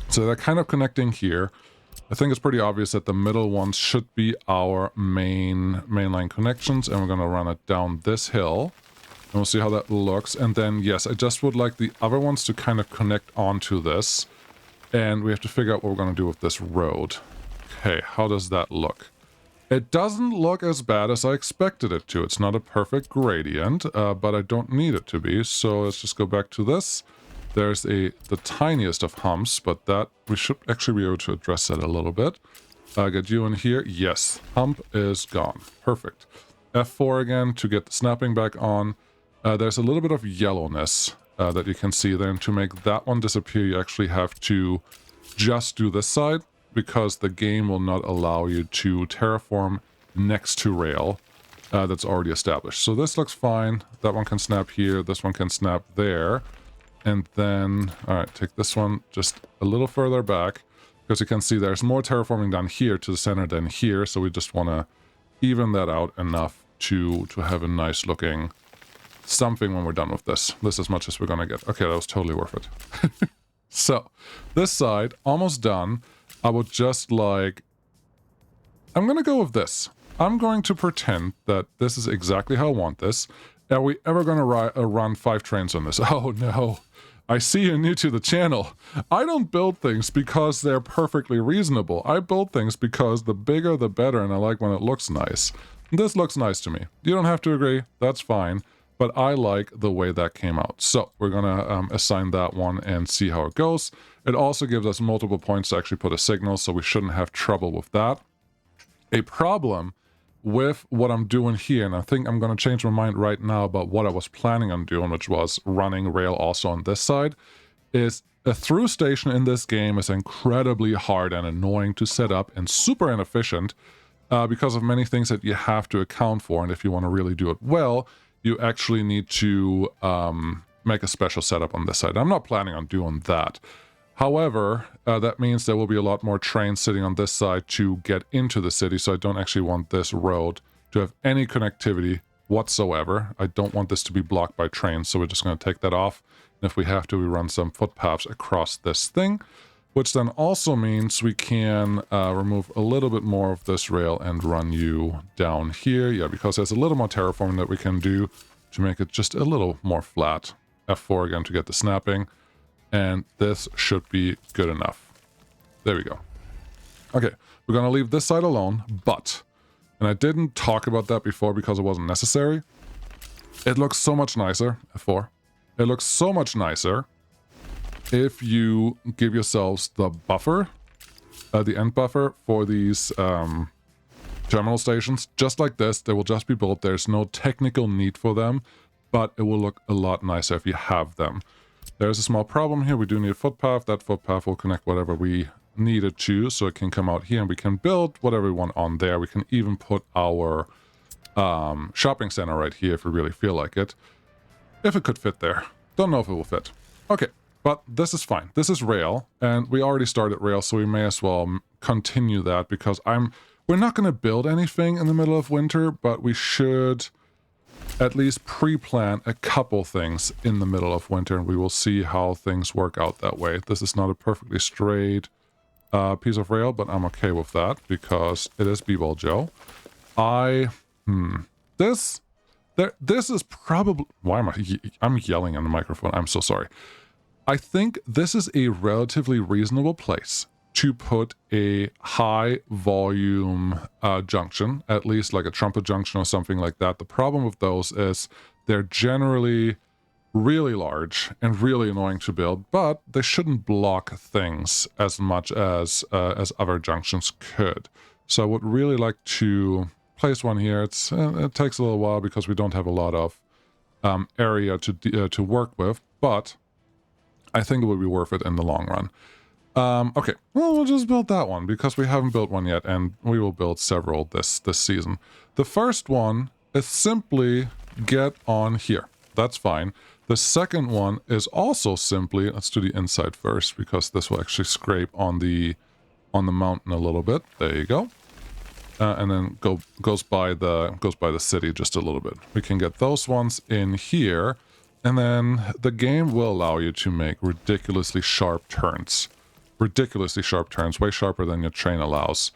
So they're kind of connecting here. I think it's pretty obvious that the middle ones should be our mainline connections, and we're gonna run it down this hill. And we'll see how that looks. And then, yes, I just would like the other ones to kind of connect onto this. And we have to figure out what we're going to do with this road. Okay, how does that look? It doesn't look as bad as I expected it to. It's not a perfect gradient, but I don't need it to be. So let's just go back to this. There's the tiniest of humps, but that we should actually be able to address that a little bit. Get you in here. Yes, hump is gone. Perfect. F4 again to get the snapping back on. There's a little bit of yellowness that you can see there. And to make that one disappear, you actually have to just do this side, because the game will not allow you to terraform next to rail that's already established. So this looks fine. That one can snap here. This one can snap there. And then, all right, take this one just a little further back, because you can see there's more terraforming down here to the center than here. So we just want to even that out enough to have a nice looking something when we're done with this. This is as much as we're gonna get. Okay, that was totally worth it. So this side almost done. I would just like, I'm gonna go with this. I'm going to pretend that this is exactly how I want this. Are we ever gonna run 5 trains on this? Oh no, I see you're new to the channel. I don't build things because they're perfectly reasonable. I build things because the bigger the better, and I like when it looks nice. This looks nice to me. You don't have to agree, that's fine. But I like the way that came out. So we're going to assign that one and see how it goes. It also gives us multiple points to actually put a signal, so we shouldn't have trouble with that. A problem with what I'm doing here, and I think I'm going to change my mind right now about what I was planning on doing, which was running rail also on this side, is a through station in this game is incredibly hard and annoying to set up and super inefficient because of many things that you have to account for. And if you want to really do it well, you actually need to make a special setup on this side. I'm not planning on doing that. However, that means there will be a lot more trains sitting on this side to get into the city, so I don't actually want this road to have any connectivity whatsoever. I don't want this to be blocked by trains, so we're just going to take that off. And if we have to, we run some footpaths across this thing, which then also means we can remove a little bit more of this rail and run you down here. Yeah, because there's a little more terraforming that we can do to make it just a little more flat. F4 again to get the snapping. And this should be good enough. There we go. Okay, we're going to leave this side alone, but, and I didn't talk about that before because it wasn't necessary, it looks so much nicer, F4. It looks so much nicer if you give yourselves the buffer, the end buffer for these terminal stations, just like this. They will just be built. There's no technical need for them, but it will look a lot nicer if you have them. There's a small problem here. We do need a footpath. That footpath will connect whatever we need it to, so it can come out here and we can build whatever we want on there. We can even put our shopping center right here if we really feel like it. If it could fit there. Don't know if it will fit. Okay, but this is fine. This is rail, and we already started rail, so we may as well continue that because we're not going to build anything in the middle of winter, but we should at least pre-plan a couple things in the middle of winter, and we will see how things work out that way. This is not a perfectly straight piece of rail, but I'm okay with that because it is B-Ball Joe. This is probably... Why am I'm yelling on the microphone. I'm so sorry. I think this is a relatively reasonable place to put a high volume junction, at least like a trumpet junction or something like that. The problem with those is they're generally really large and really annoying to build, but they shouldn't block things as much as other junctions could. So I would really like to place one here. It takes a little while because we don't have a lot of area to work with, but I think it would be worth it in the long run. Okay, well, we'll just build that one because we haven't built one yet, and we will build several this season. The first one is simply get on here. That's fine. The second one is also simply, let's do the inside first because this will actually scrape on the mountain a little bit. There you go. And then goes by the city just a little bit. We can get those ones in here, and then the game will allow you to make ridiculously sharp turns. Ridiculously sharp turns, way sharper than your train allows.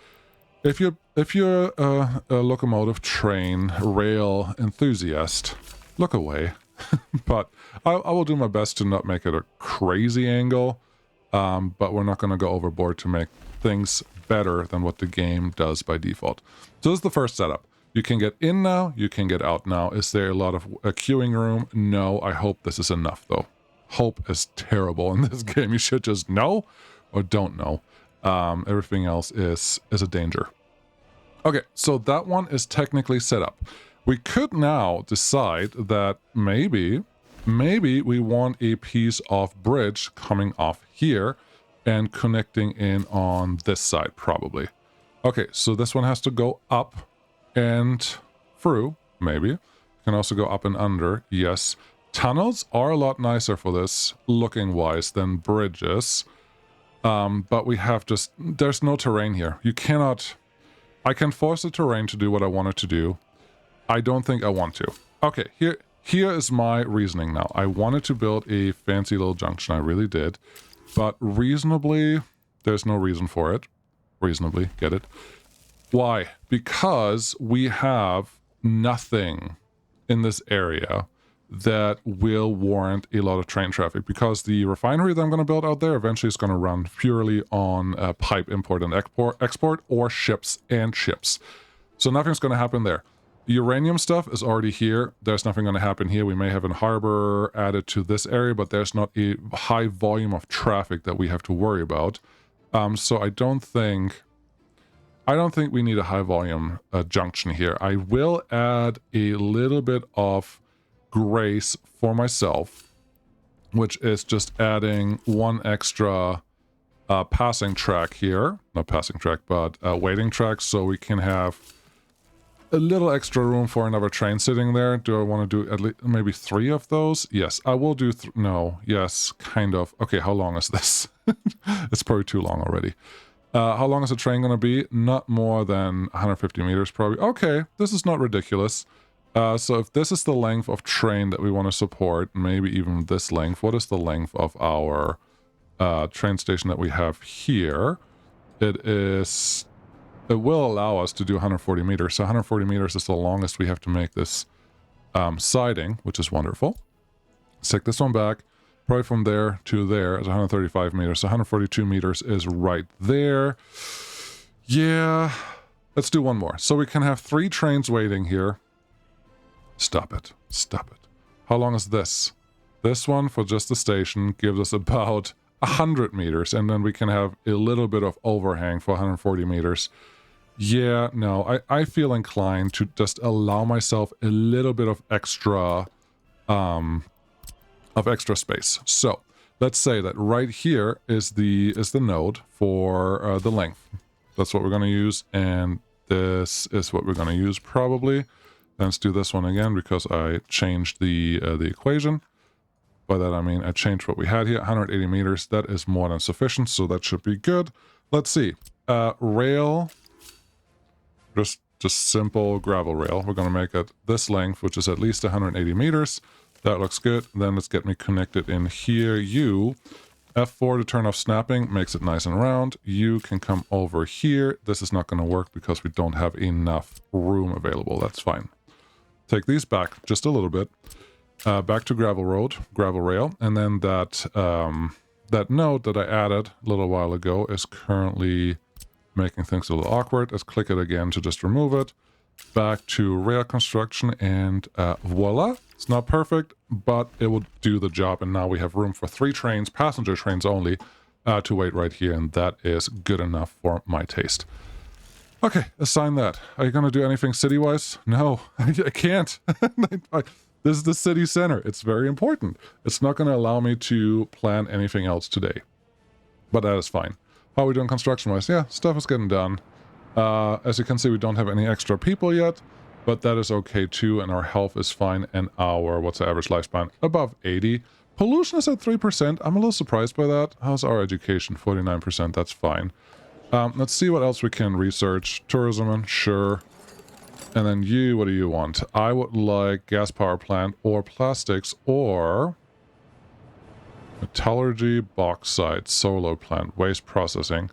If you're a locomotive, train, rail enthusiast, look away. But I will do my best to not make it a crazy angle, but we're not going to go overboard to make things better than what the game does by default. So this is the first setup. You can get in now, you can get out now. Is there a lot of queuing room? No, I hope this is enough though. Hope is terrible in this game. You should just know or don't know. Everything else is a danger. Okay, so that one is technically set up. We could now decide that maybe we want a piece of bridge coming off here and connecting in on this side, probably. Okay, so this one has to go up and through, maybe. Can also go up and under, yes. Tunnels are a lot nicer for this, looking-wise, than bridges. But we have just... There's no terrain here. You cannot... I can force the terrain to do what I want it to do. I don't think I want to. Okay, here is my reasoning now. I wanted to build a fancy little junction. I really did. But reasonably, there's no reason for it. Reasonably, get it? Why? Because we have nothing in this area that will warrant a lot of train traffic, because the refinery that I'm going to build out there eventually is going to run purely on pipe import and export, or ships and ships. So nothing's going to happen there. The uranium stuff is already here. There's nothing going to happen here. We may have a harbor added to this area, but there's not a high volume of traffic that we have to worry about. So I don't think we need a high volume junction here. I will add a little bit of grace for myself, which is just adding one extra passing track here. Not passing track, but waiting track, so we can have a little extra room for another train sitting there. Do I want to do at least maybe 3 of those? Yes, I will do... no, yes, kind of. Okay, how long is this? It's probably too long already. How long is the train going to be? Not more than 150 meters, probably. Okay, this is not ridiculous. So if this is the length of train that we want to support, maybe even this length, what is the length of our train station that we have here? It will allow us to do 140 meters. So 140 meters is the longest we have to make this siding, which is wonderful. Let's take this one back. Probably from there to there is 135 meters. So 142 meters is right there. Yeah. Let's do one more. So we can have 3 trains waiting here. Stop it. Stop it. How long is this? This one for just the station gives us about 100 meters. And then we can have a little bit of overhang for 140 meters. Yeah, no, I feel inclined to just allow myself a little bit of extra space. So let's say that right here is the node for the length. That's what we're going to use, and this is what we're going to use probably. Let's do this one again because I changed the equation. By that I mean I changed what we had here. 180 meters. That is more than sufficient, so that should be good. Let's see. Rail. Just just simple gravel rail. We're going to make it this length, which is at least 180 meters. That looks good. Then let's get me connected in here. You, F4 to turn off snapping, makes it nice and round. You can come over here. This is not going to work because we don't have enough room available. That's fine. Take these back just a little bit. Back to gravel rail. And then that, that node that I added a little while ago is currently making things a little awkward. Let's click it again to just remove it. Back to rail construction, and voila. It's not perfect, but it will do the job. And now we have room for 3 trains, passenger trains only, to wait right here. And that is good enough for my taste. Okay, assign that. Are you going to do anything city-wise? No, I can't. This is the city center. It's very important. It's not going to allow me to plan anything else today. But that is fine. How are we doing construction-wise? Yeah, stuff is getting done. As you can see, we don't have any extra people yet, but that is okay too, and our health is fine, and our, what's the average lifespan? Above 80. Pollution is at 3%. I'm a little surprised by that. How's our education? 49%. That's fine. Let's see what else we can research. Tourism, sure. And then you, what do you want? I would like gas power plant or plastics or metallurgy, bauxite, solar plant, waste processing.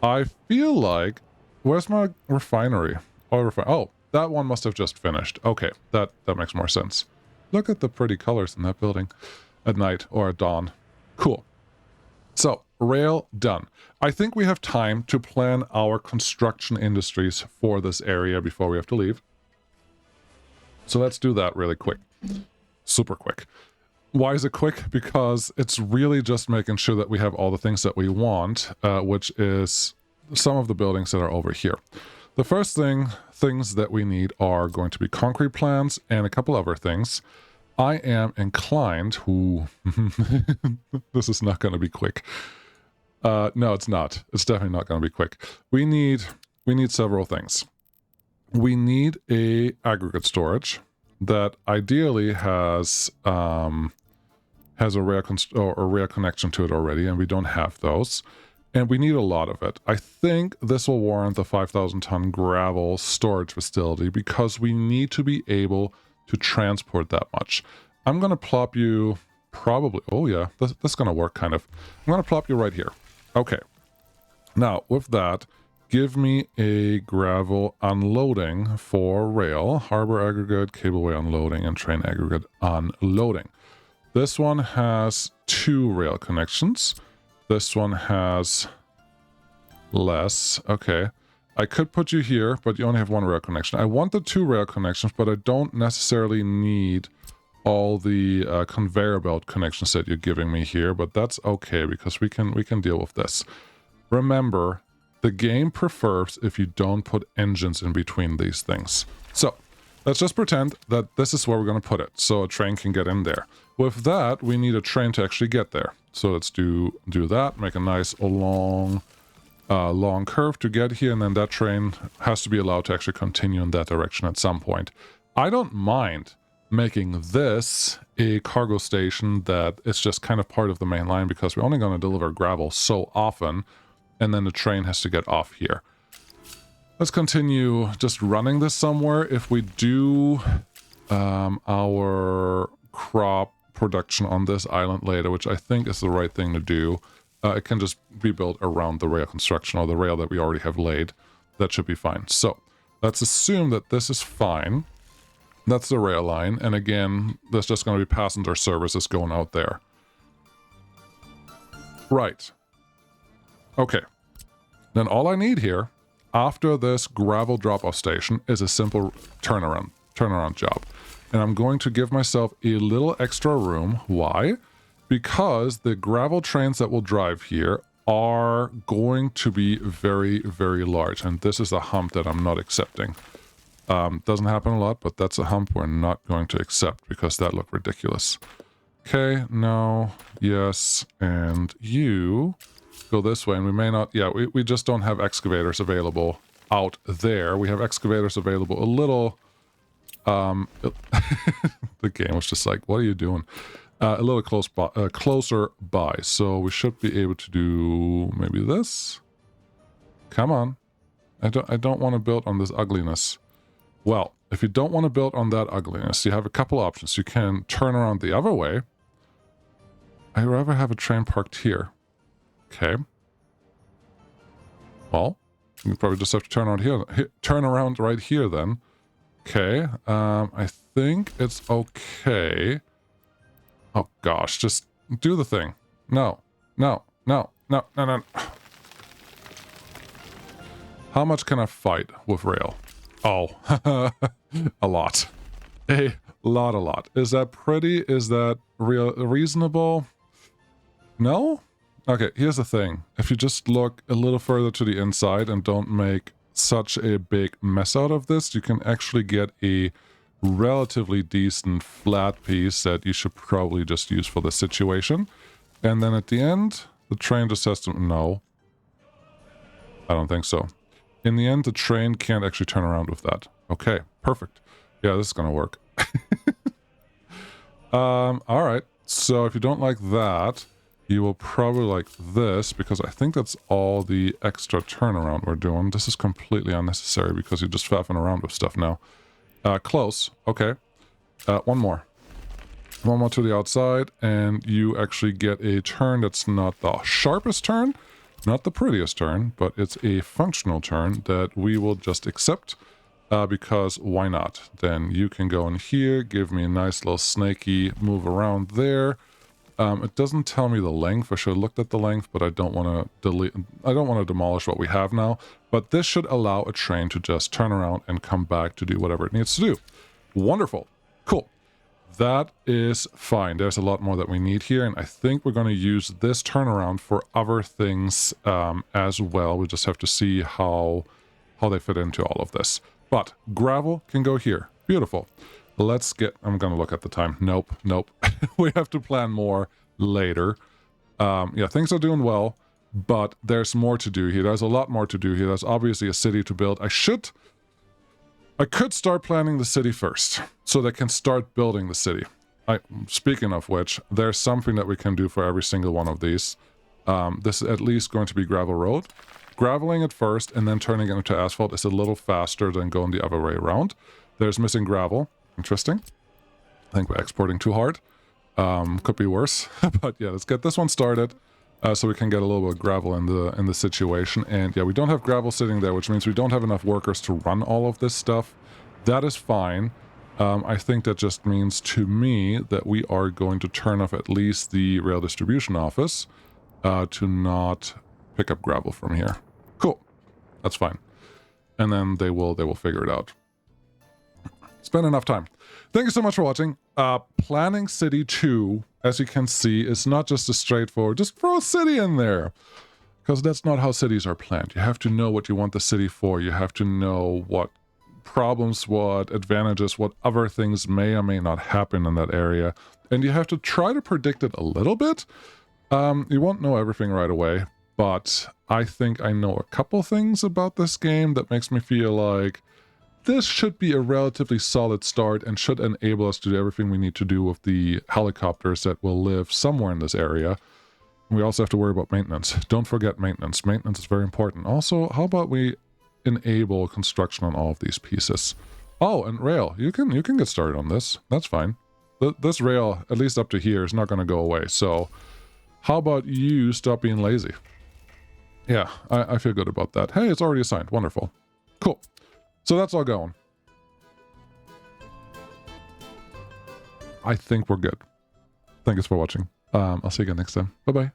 I feel like, where's my refinery? Oh, that one must have just finished. Okay, that makes more sense. Look at the pretty colors in that building at night or at dawn. Cool. So, rail done. I think we have time to plan our construction industries for this area before we have to leave. So let's do that really quick. Super quick. Why is it quick? Because it's really just making sure that we have all the things that we want, which is some of the buildings that are over here. The first things that we need are going to be concrete plans and a couple other things. I am inclined to... This is not going to be quick. No, it's not. It's definitely not going to be quick. We need several things. We need a aggregate storage that ideally has a rail connection to it already, and we don't have those. And we need a lot of it. I think this will warrant the 5,000-ton gravel storage facility because we need to be able to transport that much. I'm going to plop you probably... Oh, yeah, that's going to work, kind of. I'm going to plop you right here. Okay. Now, with that, give me a gravel unloading for rail, harbor aggregate, cableway unloading, and train aggregate unloading. This one has 2 rail connections. This one has less. Okay. I could put you here, but you only have 1 rail connection. I want the 2 rail connections, but I don't necessarily need all the conveyor belt connections that you're giving me here, but that's okay because we can deal with this. Remember, the game prefers if you don't put engines in between these things. So let's just pretend that this is where we're going to put it, so a train can get in there. With that, we need a train to actually get there. So let's do that, make a nice long curve to get here, and then that train has to be allowed to actually continue in that direction at some point. I don't mind making this a cargo station that is just kind of part of the main line because we're only going to deliver gravel so often, and then the train has to get off here. Let's continue just running this somewhere. If we do our crop production on this island later, which I think is the right thing to do, it can just be built around the rail construction or the rail that we already have laid. That should be fine. So let's assume that this is fine. That's the rail line. And again, there's just going to be passenger services going out there. Right. Okay. Then all I need here after this gravel drop-off station is a simple turnaround job. And I'm going to give myself a little extra room. Why? Because the gravel trains that will drive here are going to be very, very large. And this is a hump that I'm not accepting. Doesn't happen a lot, but that's a hump we're not going to accept because that looked ridiculous. Okay, no, yes, and you go this way. And we may not, yeah, we just don't have excavators available out there. We have excavators available a little... the game was just like, what are you doing? A little closer by. So we should be able to do maybe this. Come on. I don't want to build on this ugliness. Well, if you don't want to build on that ugliness, you have a couple options. You can turn around the other way. I'd rather have a train parked here. Okay. Well, you probably just have to turn around here. Turn around right here then. Okay. I think it's okay. Oh gosh, just do the thing. No. No. No. No. No. No. How much can I fight with rail? Oh, a lot. A lot. Is that pretty? Is that reasonable? No? Okay, here's the thing. If you just look a little further to the inside and don't make such a big mess out of this, you can actually get a relatively decent flat piece that you should probably just use for this situation. And then at the end, the train just has to... No. I don't think so. In the end, the train can't actually turn around with that. Okay, perfect. Yeah, this is gonna work. Alright. So if you don't like that, you will probably like this, because I think that's all the extra turnaround we're doing. This is completely unnecessary because you're just faffing around with stuff now. Close. Okay. One more. One more to the outside, and you actually get a turn that's not the sharpest turn, not the prettiest turn, but it's a functional turn that we will just accept, because why not? Then you can go in here, give me a nice little snaky move around there. It doesn't tell me the length. I should have looked at the length, but I don't want to delete. I don't want to demolish what we have now. But this should allow a train to just turn around and come back to do whatever it needs to do. Wonderful. Cool. That is fine. There's a lot more that we need here, and I think we're going to use this turnaround for other things as well. We just have to see how they fit into all of this. But gravel can go here. Beautiful. Let's get... I'm going to look at the time. Nope. We have to plan more later. Yeah, things are doing well, but there's more to do here. There's a lot more to do here. There's obviously a city to build. I could start planning the city first, so they can start building the city. Speaking of which, there's something that we can do for every single one of these. This is at least going to be gravel road. Graveling it first and then turning it into asphalt is a little faster than going the other way around. There's missing gravel. Interesting. I think we're exporting too hard. Could be worse. But yeah, let's get this one started so we can get a little bit of gravel in the situation. And yeah, we don't have gravel sitting there, which means we don't have enough workers to run all of this stuff. That is fine. I think that just means to me that we are going to turn off at least the rail distribution office to not pick up gravel from here. Cool. That's fine. And then they will figure it out. Spend enough time. Thank you so much for watching. Planning City 2, as you can see, is not just a straightforward, just throw a city in there. Because that's not how cities are planned. You have to know what you want the city for. You have to know what problems, what advantages, what other things may or may not happen in that area. And you have to try to predict it a little bit. You won't know everything right away, but I think I know a couple things about this game that makes me feel like this should be a relatively solid start and should enable us to do everything we need to do with the helicopters that will live somewhere in this area. We also have to worry about maintenance. Don't forget maintenance. Maintenance is very important. Also, how about we enable construction on all of these pieces? Oh, and rail. You can get started on this. That's fine. This rail, at least up to here, is not going to go away. So how about you stop being lazy? Yeah, I feel good about that. Hey, it's already assigned. Wonderful. Cool. So that's all going. I think we're good. Thanks for watching. I'll see you again next time. Bye-bye.